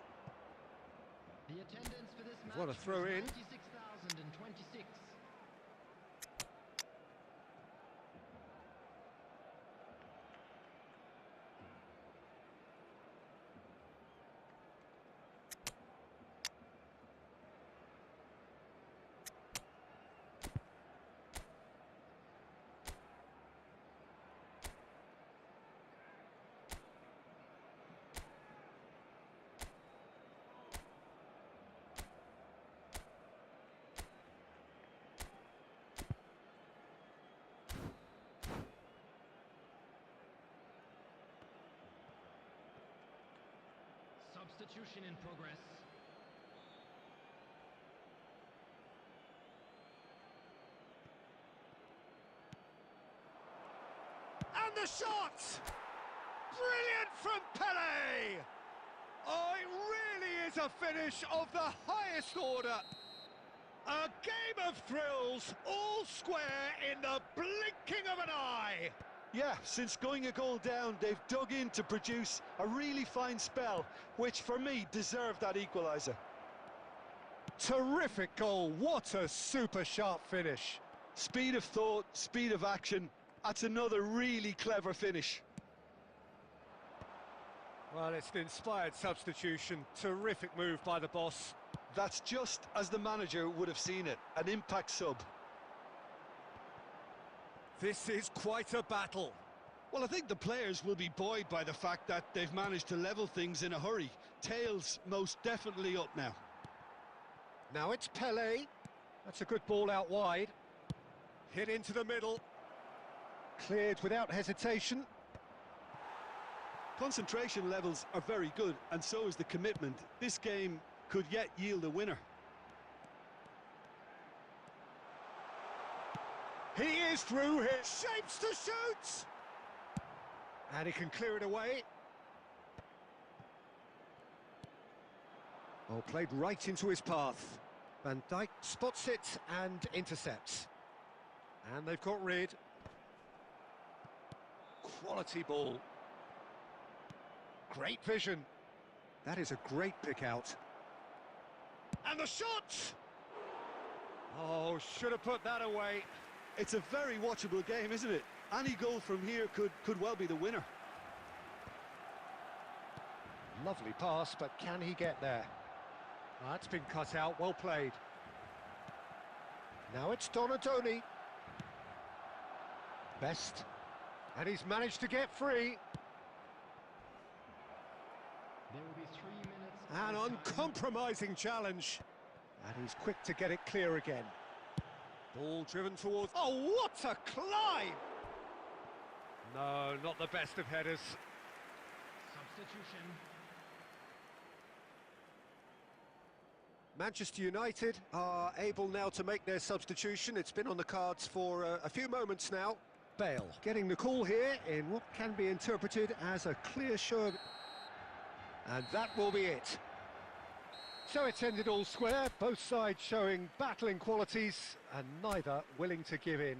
Speaker 3: The attendance for this match
Speaker 1: What a throw in.
Speaker 3: 96,026. Substitution in progress.
Speaker 1: And the shot! Brilliant from Pelé! Oh, it really is a finish of the highest order. A game of thrills, all square in the blinking of an eye.
Speaker 2: Yeah, since going a goal down, they've dug in to produce a really fine spell, which for me deserved that equaliser.
Speaker 1: Terrific goal, what a super sharp finish.
Speaker 2: Speed of thought, speed of action, that's another really clever finish.
Speaker 1: Well, it's an inspired substitution, terrific move by the boss.
Speaker 2: That's just as the manager would have seen it, an impact sub.
Speaker 1: This is quite a battle.
Speaker 2: Well, I think the players will be buoyed by the fact that they've managed to level things in a hurry. Tails most definitely up now.
Speaker 1: Now it's Pelé. That's a good ball out wide. Hit into the middle. Cleared without hesitation.
Speaker 2: Concentration levels are very good, and so is the commitment. This game could yet yield a winner.
Speaker 1: He is through here. Shapes to shoot! And he can clear it away. Oh, played right into his path. Van Dijk spots it and intercepts. And they've got rid. Quality ball. Great vision. That is a great pick out. And the shot! Oh, should have put that away.
Speaker 2: It's a very watchable game, isn't it? Any goal from here could well be the winner.
Speaker 1: Lovely pass, but can he get there? That's been cut out, well played. Now it's Donadoni. Best. And he's managed to get free.
Speaker 3: There will be 3 minutes.
Speaker 1: An
Speaker 3: of time.
Speaker 1: uncompromising challenge. And he's quick to get it clear again. Ball driven towards... Oh, what a climb! No, not the best of headers.
Speaker 3: Substitution.
Speaker 1: Manchester United are able now to make their substitution. It's been on the cards for a few moments now. Bale getting the call here in what can be interpreted as a clear show of... And that will be it. So it's ended all square, both sides showing battling qualities and neither willing to give in.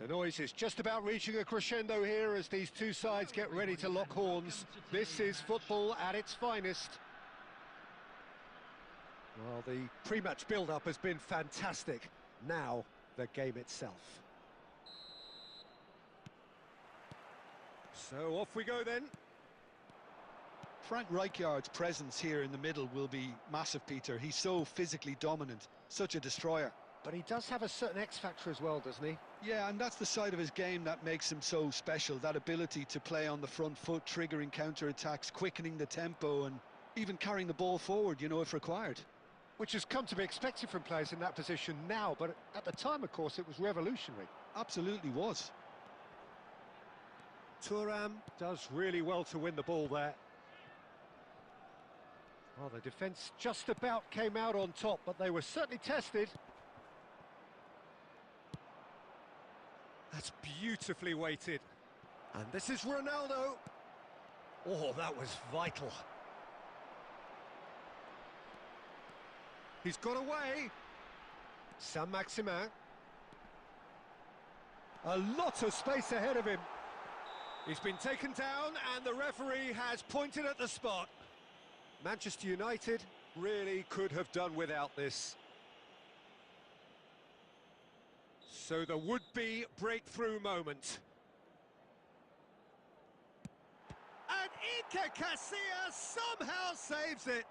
Speaker 1: The noise is just about reaching a crescendo here as these two sides get ready to lock horns. This is football at its finest. Well, the pre-match build-up has been fantastic. Now, the game itself. So off we go then.
Speaker 2: Frank Rijkaard's presence here in the middle will be massive, Peter. He's so physically dominant, such a destroyer.
Speaker 1: But he does have a certain X-factor as well, doesn't he?
Speaker 2: Yeah, and that's the side of his game that makes him so special, that ability to play on the front foot, triggering counter-attacks, quickening the tempo and even carrying the ball forward, you know, if required.
Speaker 1: Which has come to be expected from players in that position now, but at the time, of course, it was revolutionary.
Speaker 2: Absolutely was.
Speaker 1: Thuram does really well to win the ball there. Well, the defence just about came out on top, but they were certainly tested. That's beautifully weighted. And this is Ronaldo. Oh, that was vital. He's got away. Saint-Maximin. A lot of space ahead of him. He's been taken down and the referee has pointed at the spot. Manchester United really could have done without this. So the would-be breakthrough moment. And Iker Casillas somehow saves it.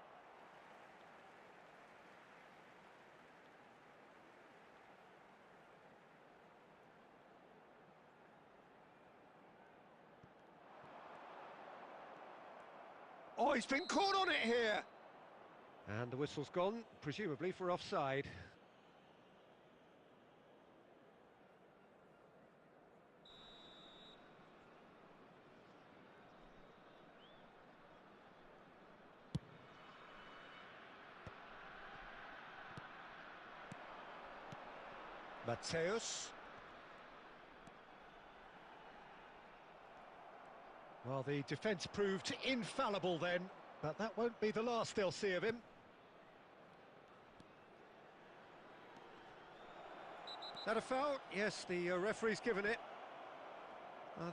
Speaker 1: Oh, he's been caught on it here. And the whistle's gone, presumably for offside. Matthäus. Well, the defence proved infallible then, but that won't be the last they'll see of him. Is that a foul? Yes, the referee's given it.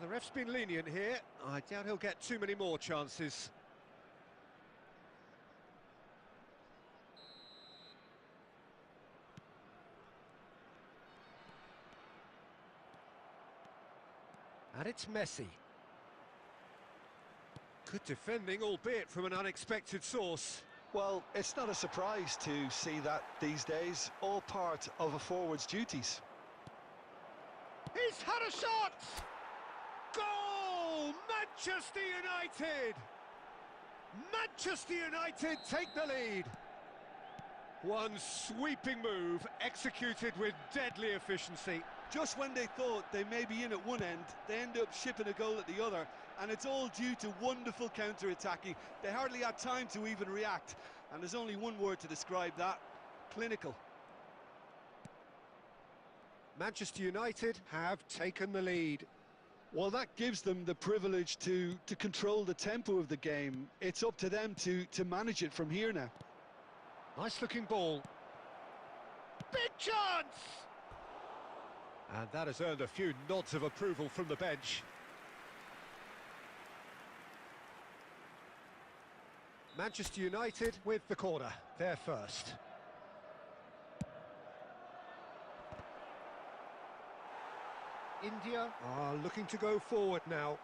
Speaker 1: The ref's been lenient here. I doubt he'll get too many more chances. And it's Messi. Good defending, albeit from an unexpected source.
Speaker 2: Well, it's not a surprise to see that these days, all part of a forward's duties.
Speaker 1: He's had a shot! Goal! Manchester United! Manchester United take the lead. One sweeping move, executed with deadly efficiency.
Speaker 2: Just when they thought they may be in at one end, they end up shipping a goal at the other, and it's all due to wonderful counter-attacking. They hardly had time to even react, and there's only one word to describe that: clinical.
Speaker 1: Manchester United have taken the lead.
Speaker 2: Well, that gives them the privilege to control the tempo of the game. It's up to them to manage it from here now.
Speaker 1: Nice looking ball. Big chance! And that has earned a few nods of approval from the bench. Manchester United with the corner. They're first. India are looking to go forward now.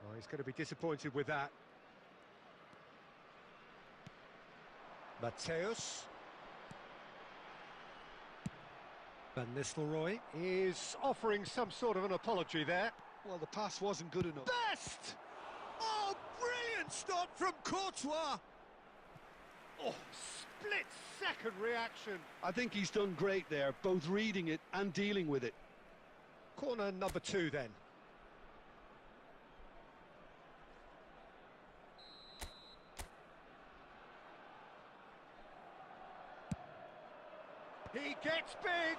Speaker 1: Oh, he's going to be disappointed with that. Mateus. Van Nistelrooy is offering some sort of an apology there.
Speaker 2: Well, the pass wasn't good enough.
Speaker 1: Best! Oh, brilliant stop from Courtois! Oh, split-second reaction.
Speaker 2: I think he's done great there, both reading it and dealing with it.
Speaker 1: Corner number 2 then. He gets big!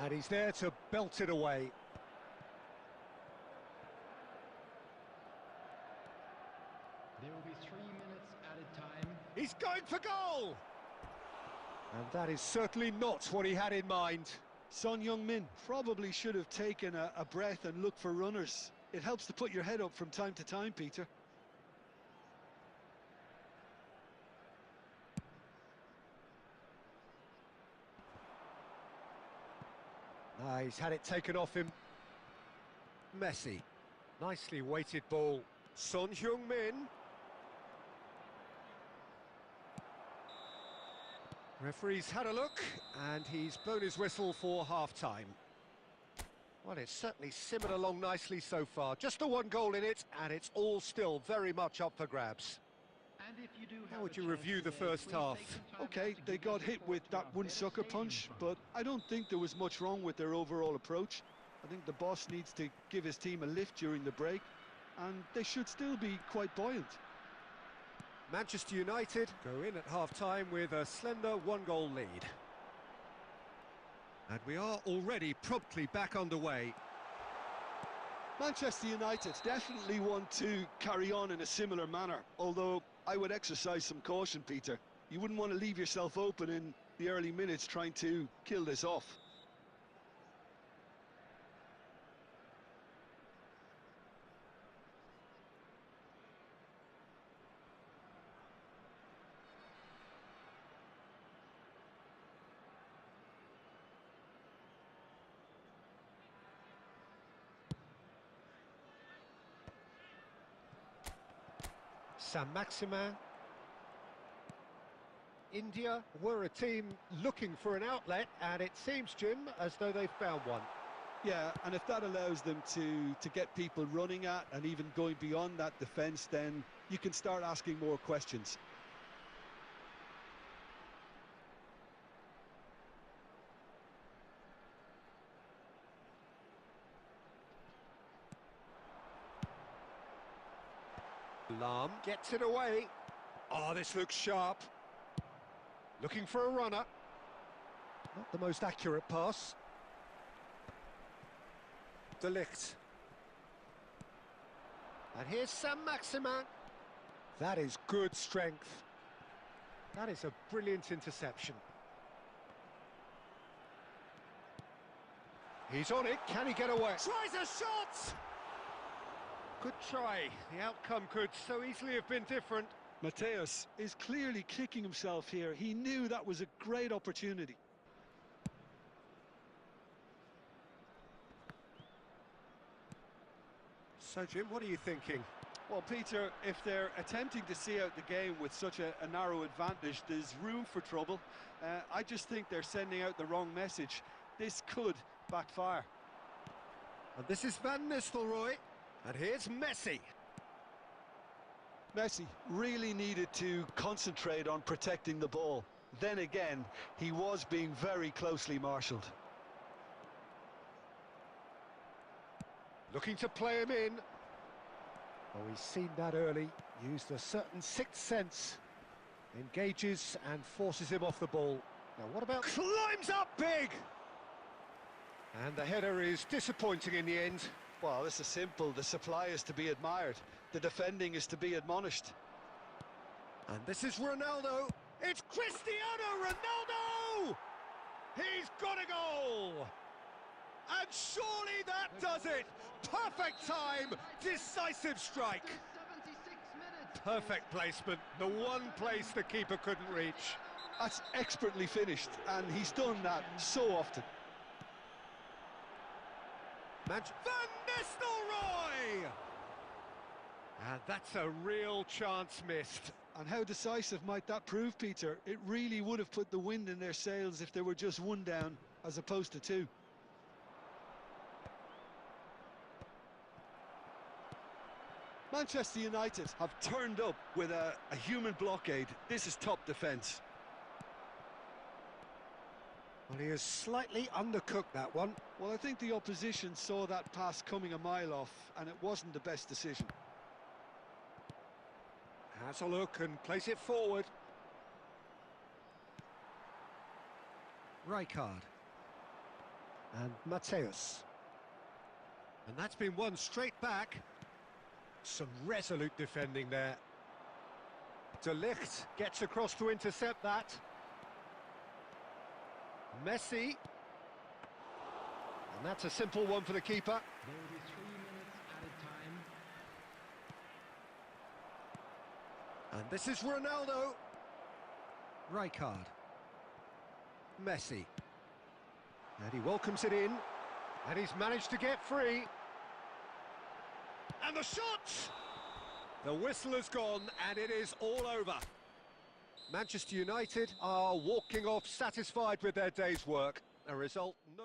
Speaker 1: And he's there to belt it away.
Speaker 3: There will be 3 minutes added time.
Speaker 1: He's going for goal! And that is certainly not what he had in mind.
Speaker 2: Son Heung-min probably should have taken a breath and looked for runners. It helps to put your head up from time to time, Peter.
Speaker 1: He's had it taken off him. Messi. Nicely weighted ball. Son Heung-min. Referee's had a look, and he's blown his whistle for half-time. Well, it's certainly simmered along nicely so far. Just the 1 goal in it, and it's all still very much up for grabs.
Speaker 3: And if you do
Speaker 1: How
Speaker 3: have
Speaker 1: would
Speaker 3: a
Speaker 1: you
Speaker 3: chance
Speaker 1: review the
Speaker 3: today,
Speaker 1: first
Speaker 3: please
Speaker 1: half?
Speaker 3: take some time
Speaker 2: Okay,
Speaker 3: out to
Speaker 2: they
Speaker 3: give
Speaker 2: got
Speaker 3: your
Speaker 2: hit
Speaker 3: support
Speaker 2: with
Speaker 3: to
Speaker 2: that
Speaker 3: our
Speaker 2: one
Speaker 3: better
Speaker 2: sucker
Speaker 3: stadium
Speaker 2: punch,
Speaker 3: front.
Speaker 2: but I don't think there was much wrong with their overall approach. I think the boss needs to give his team a lift during the break, and they should still be quite buoyant.
Speaker 1: Manchester United go in at half-time with a slender 1-goal lead. And we are already promptly back underway.
Speaker 2: Manchester United definitely want to carry on in a similar manner, although I would exercise some caution, Peter. You wouldn't want to leave yourself open in the early minutes trying to kill this off.
Speaker 1: Saint-Maximin. India were a team looking for an outlet, and it seems, Jim, as though they've found one.
Speaker 2: Yeah, and if that allows them to get people running at and even going beyond that defence, then you can start asking more questions.
Speaker 1: Lahm gets it away. Oh, this looks sharp. Looking for a runner. Not the most accurate pass. De Ligt. And here's Saint-Maximin. That is good strength. That is a brilliant interception. He's on it. Can he get away? Tries a shot! Good try. The outcome could so easily have been different.
Speaker 2: Mateus is clearly kicking himself here. He knew that was a great opportunity.
Speaker 1: So, Jim, what are you thinking?
Speaker 2: Well, Peter, if they're attempting to see out the game with such a narrow advantage, there's room for trouble. I just think they're sending out the wrong message. This could backfire.
Speaker 1: And this is Van Nistelrooy. And here's Messi.
Speaker 2: Messi really needed to concentrate on protecting the ball. Then again, he was being very closely marshalled.
Speaker 1: Looking to play him in. Oh, he's seen that early. Used a certain sixth sense. Engages and forces him off the ball. Now what about... Climbs up big! And the header is disappointing in the end.
Speaker 2: Well, this is simple. The supply is to be admired. The defending is to be admonished.
Speaker 1: And this is Ronaldo. It's Cristiano Ronaldo! He's got a goal! And surely that does it! Perfect time, decisive strike. Perfect placement, the one place the keeper couldn't reach.
Speaker 2: That's expertly finished, and he's done that so often.
Speaker 1: Van Nistelrooy! And that's a real chance missed.
Speaker 2: And how decisive might that prove, Peter? It really would have put the wind in their sails if they were just one down as opposed to two. Manchester United have turned up with a human blockade. This is top defence.
Speaker 1: Well, he has slightly undercooked that one.
Speaker 2: Well, I think the opposition saw that pass coming a mile off, and it wasn't the best decision.
Speaker 1: Has a look and plays it forward. Rijkaard. And Mateus. And that's been won straight back. Some resolute defending there. De Ligt gets across to intercept that. Messi. And that's a simple one for the keeper.
Speaker 3: There will be 3 minutes added time.
Speaker 1: And this is Ronaldo. Rijkaard. Messi. And he welcomes it in. And he's managed to get free. And the shot! The whistle has gone and it is all over. Manchester United are walking off satisfied with their day's work. A result no...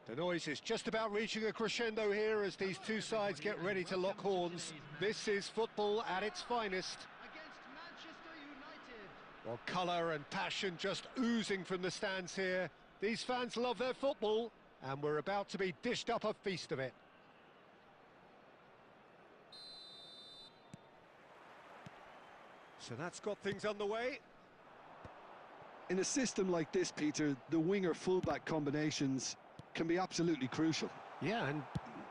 Speaker 1: The noise is just about reaching a crescendo here as these two sides get ready to lock horns. This is football at its finest.
Speaker 3: Against Manchester United.
Speaker 1: Well, colour and passion just oozing from the stands here. These fans love their football, and we're about to be dished up a feast of it. So that's got things underway.
Speaker 2: In a system like this, Peter, the winger-fullback combinations can be absolutely crucial.
Speaker 1: Yeah, and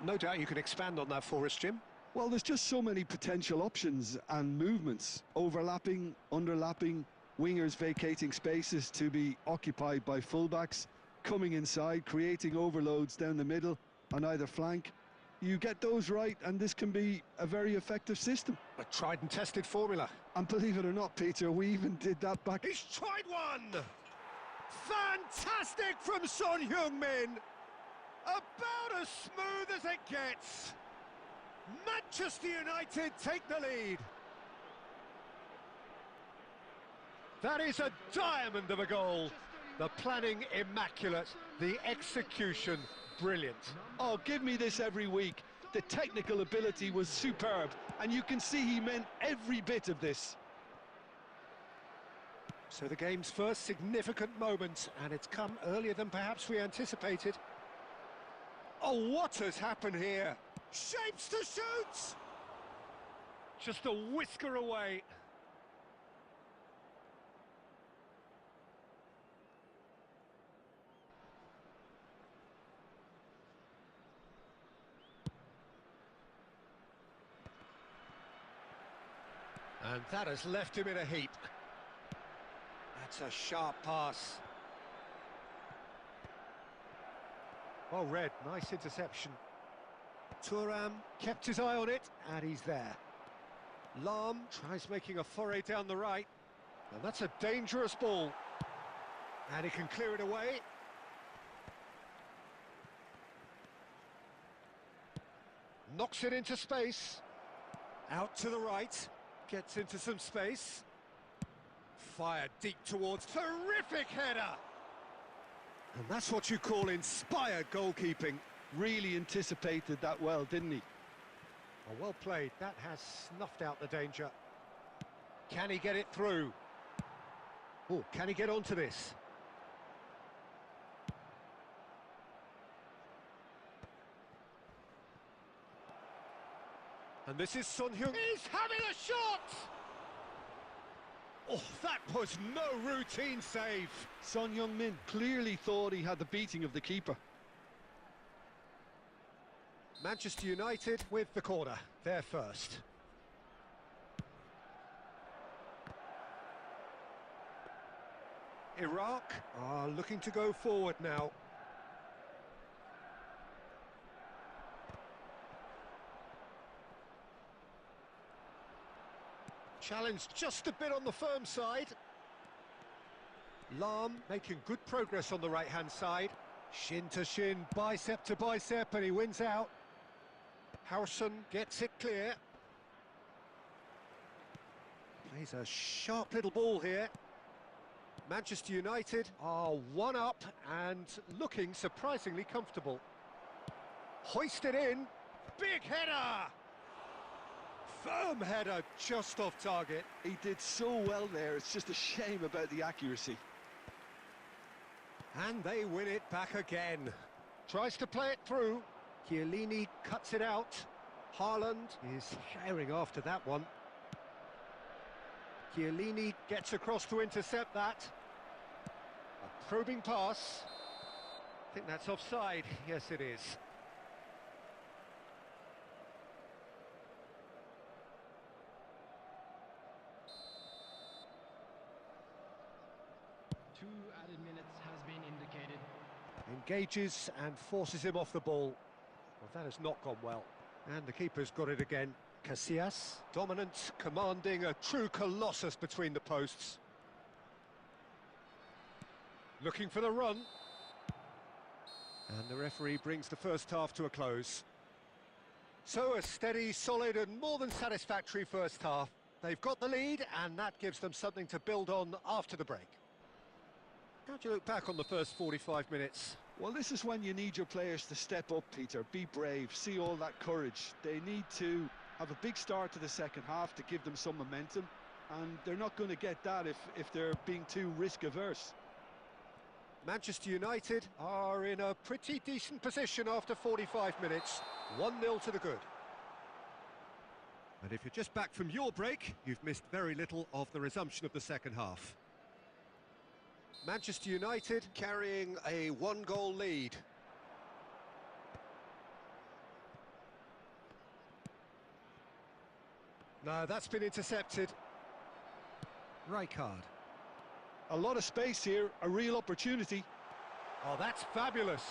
Speaker 1: no doubt you can expand on that for us, Jim.
Speaker 2: Well, there's just so many potential options and movements. Overlapping, underlapping, wingers vacating spaces to be occupied by fullbacks, coming inside, creating overloads down the middle on either flank. You get those right, and this can be a very effective system.
Speaker 1: A tried and tested formula.
Speaker 2: And believe it or not, Peter, we even did that back...
Speaker 1: He's tried one! Fantastic from Son Heung-min! About as smooth as it gets. Manchester United take the lead. That is a diamond of a goal. The planning immaculate, the execution brilliant.
Speaker 2: Oh, give me this every week. The technical ability was superb, and you can see he meant every bit of this.
Speaker 1: So the game's first significant moment, and it's come earlier than perhaps we anticipated. Oh, what has happened here? Shapes to shoot! Just a whisker away. And that has left him in a heap. That's a sharp pass. Well read, nice interception. Thuram kept his eye on it, and he's there. Lahm tries making a foray down the right, and that's a dangerous ball. And he can clear it away. Knocks it into space. Out to the right. Gets into some space. Fired deep towards... Terrific header! And that's what you call inspired goalkeeping.
Speaker 2: Really anticipated that well, didn't he?
Speaker 1: Oh, well played. That has snuffed out the danger. Can he get it through? Oh, can he get onto this? And this is Son Heung. He's having a shot! Oh, that was no routine save.
Speaker 2: Son Heung-min clearly thought he had the beating of the keeper.
Speaker 1: Manchester United with the corner. They're first. Iraq are looking to go forward now. Challenged just a bit on the firm side. Lahm making good progress on the right-hand side. Shin to shin, bicep to bicep, and he wins out. Howson gets it clear. Plays a sharp little ball here. Manchester United are one up and looking surprisingly comfortable. Hoisted in. Big header! Firm header, just off target.
Speaker 2: He did so well there, it's just a shame about the accuracy.
Speaker 1: And they win it back again. Tries to play it through. Chiellini cuts it out. Haaland is herring after that one. Chiellini gets across to intercept that. A probing pass. I think that's offside. Yes, it is. Engages and forces him off the ball. Well, that has not gone well. And the keeper's got it again. Casillas, dominant, commanding, a true colossus between the posts. Looking for the run. And the referee brings the first half to a close. So a steady, solid and more than satisfactory first half. They've got the lead and that gives them something to build on after the break. How do you look back on the first 45 minutes?
Speaker 2: Well, this is when you need your players to step up, Peter. Be brave, see all that courage. They need to have a big start to the second half to give them some momentum, and they're not going to get that if they're being too risk-averse.
Speaker 1: Manchester United are in a pretty decent position after 45 minutes. 1-0 to the good. And if you're just back from your break, you've missed very little of the resumption of the second half. Manchester United carrying a one-goal lead. No, that's been intercepted. Rijkaard.
Speaker 2: A lot of space here, a real opportunity.
Speaker 1: Oh, that's fabulous.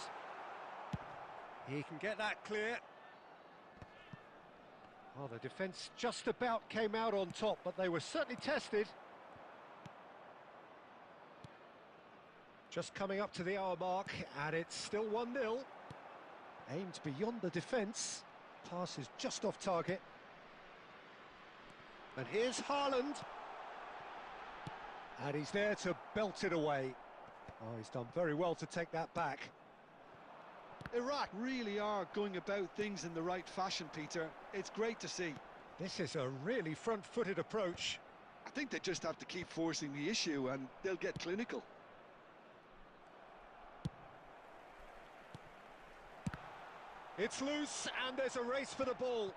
Speaker 1: He can get that clear. Oh, the defence just about came out on top, but they were certainly tested. Just coming up to the hour mark, and it's still 1-0. Aimed beyond the defence. Pass is just off target. And here's Haaland. And he's there to belt it away. Oh, he's done very well to take that back.
Speaker 2: Iraq really are going about things in the right fashion, Peter. It's great to see.
Speaker 1: This is a really front-footed approach.
Speaker 2: I think they just have to keep forcing the issue and they'll get clinical.
Speaker 1: It's loose and there's a race for the ball.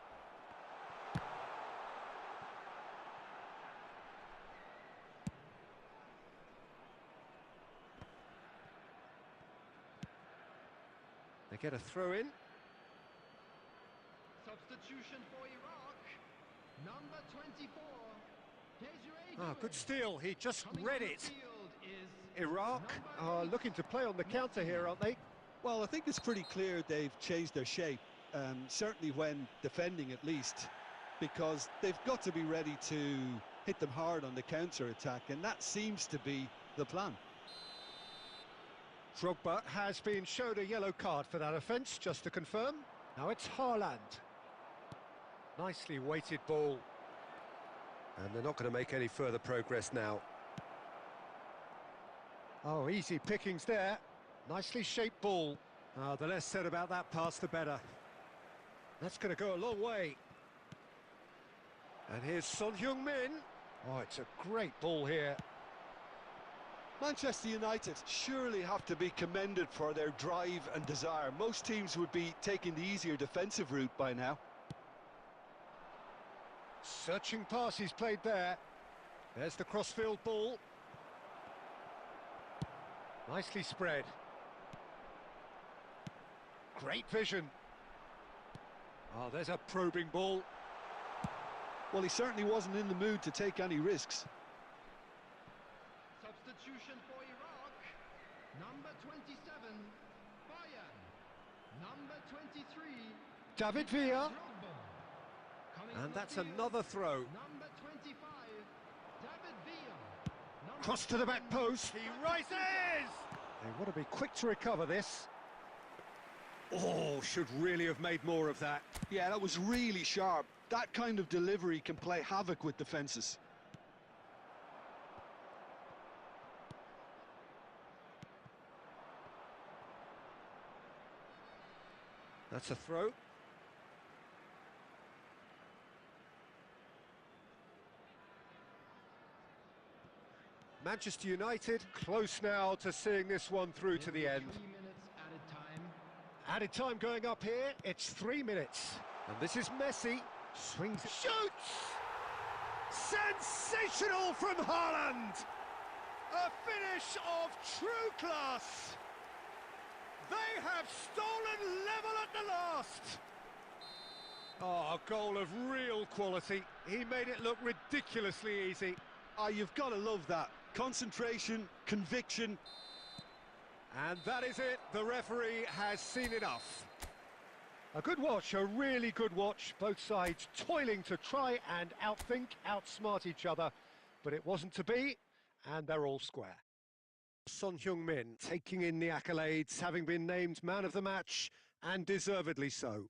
Speaker 1: They get a throw in.
Speaker 3: Substitution for Iraq. Number 24.
Speaker 1: Ah, good steal. He just
Speaker 3: Coming
Speaker 1: read
Speaker 3: on the
Speaker 1: it.
Speaker 3: field is
Speaker 1: Iraq
Speaker 3: number
Speaker 1: are
Speaker 3: 8.
Speaker 1: looking to play on the counter here, aren't they?
Speaker 2: Well, I think it's pretty clear they've changed their shape, certainly when defending at least, because they've got to be ready to hit them hard on the counter-attack, and that seems to be the plan.
Speaker 1: Drogba has been showed a yellow card for that offence, just to confirm. Now it's Haaland. Nicely weighted ball. And they're not going to make any further progress now. Oh, easy pickings there. Nicely shaped ball. The less said about that pass, the better. That's going to go a long way. And here's Son Heung-min. Oh, it's a great ball here.
Speaker 2: Manchester United surely have to be commended for their drive and desire. Most teams would be taking the easier defensive route by now.
Speaker 1: Searching pass he's played there. There's the crossfield ball. Nicely spread. Great vision. Oh, there's a probing ball.
Speaker 2: Well, he certainly wasn't in the mood to take any risks.
Speaker 3: Substitution for Iraq. Number 27. Bayern. Number 23.
Speaker 1: David Villa.
Speaker 3: Drogba. Coming on
Speaker 1: And
Speaker 3: the
Speaker 1: that's
Speaker 3: field,
Speaker 1: another throw.
Speaker 3: Number 25. David Villa. Number
Speaker 1: Cross to the back
Speaker 3: 7,
Speaker 1: post. He rises! They want to be quick to recover this. Oh, should really have made more of that.
Speaker 2: Yeah, that was really sharp. That kind of delivery can play havoc with defences.
Speaker 1: That's a throw. Manchester United close now to seeing this one through to the end.
Speaker 3: 3 minutes added time.
Speaker 1: Added time going up here, it's 3 minutes. And this is Messi, swings, shoots! Sensational from Haaland! A finish of true class! They have stolen level at the last! Oh, a goal of real quality. He made it look ridiculously easy.
Speaker 2: You've got to love that. Concentration, conviction.
Speaker 1: And that is it. The referee has seen enough. A good watch, a really good watch. Both sides toiling to try and outthink, outsmart each other. But it wasn't to be, and they're all square. Son Heung-min taking in the accolades, having been named man of the match, and deservedly so.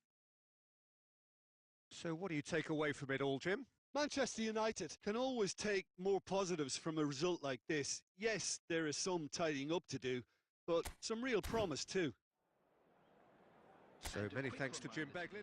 Speaker 1: So what do you take away from it all, Jim?
Speaker 2: Manchester United can always take more positives from a result like this. Yes, there is some tidying up to do, but some real promise too.
Speaker 1: So many thanks to Jim Beglin.